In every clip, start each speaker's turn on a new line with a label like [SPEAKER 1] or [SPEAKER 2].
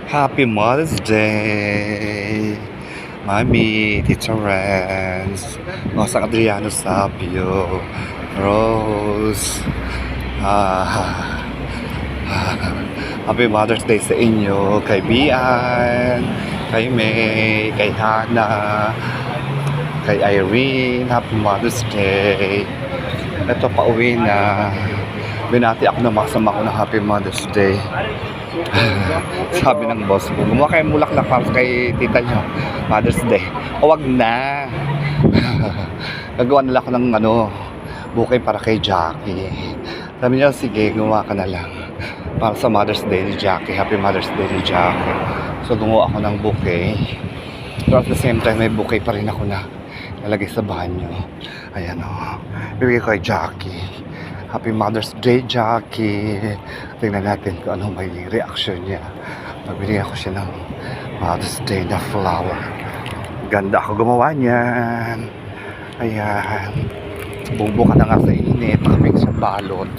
[SPEAKER 1] Happy Mother's Day! Mami, Tita Renz, Nosang Adriano Sapio, Rose, ah, Happy Mother's Day sa inyo, kay Bian, kay May, kay Hana, kay Irene. Happy Mother's Day. Ito, pauwi na. Binati ako ng makasama ko ng Happy Mother's Day. Sabi ng boss ko, gumawa kayo mulaklak para kay tita nyo, Mother's Day. O wag na. Gagawa nila ako ng bouquet para kay Jackie. Sabi niya, sige, gumawa ka na lang para sa Mother's Day ni Jackie. Happy Mother's Day ni Jackie. So gumawa ako ng bouquet. Pero at the same time, may bouquet pa rin ako na nalagay sa banyo. Ayan o. Bibigay ko kay Jackie. Happy Mother's Day, Jackie. Tingnan natin kung anong may reaction niya. Magbigay ako siya ng Mother's Day na flower. Ganda ako gumawa niyan. Ayan. Bubuka na nga sa init. Kaming sa balot.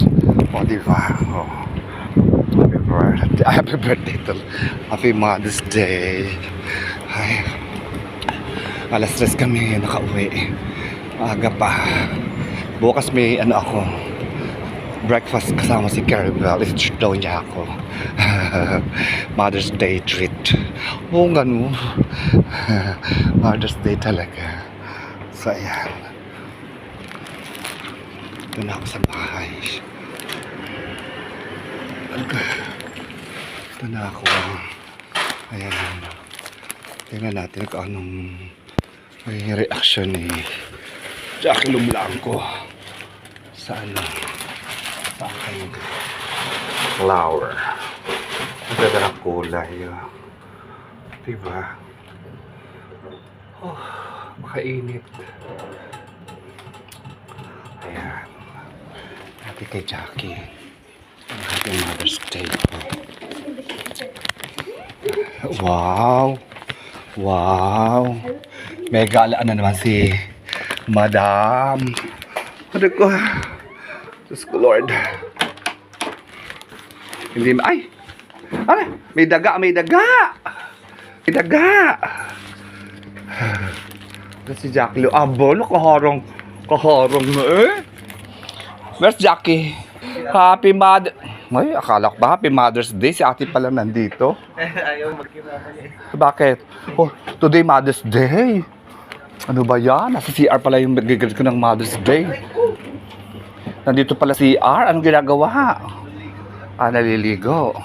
[SPEAKER 1] O, diba? O. Happy birthday. Happy birthday to. Happy Mother's Day. Ay. Alas 3 kami nakauwi. Aga pa. Bukas may ako. Breakfast kasama si Carabel. I-treat daw niya ako. Mother's Day treat. Oo nga no. Mother's Day talaga. So ayan. Ito na ako sa bahay. Ito na ako. Ayan. Tingnan natin kung anong may reaction ni Jackie Lumlanco sa sa aking flower. Ang ganda ng kulay. Diba? Oh, makainit. Ayan. Happy kay Jackie. Happy Mother's Day po. Wow! Wow! May galaan na naman si Madam. Ano ko? Diyos ko, Lord. Hindi ay! Ano? May daga! May daga! May daga! Ito si Jackie. Abo, kaharong na eh. Where's Jackie? Happy Mother... Ay, akala ko ba Happy Mother's Day? Si ate pala nandito.
[SPEAKER 2] Ayaw magkimama niya.
[SPEAKER 1] Bakit? Oh, today Mother's Day. Ano ba yan? Nasa CR pala yung gigil ko ng Mother's Day. Nandito pala CR. Anong ginagawa? Naliligo.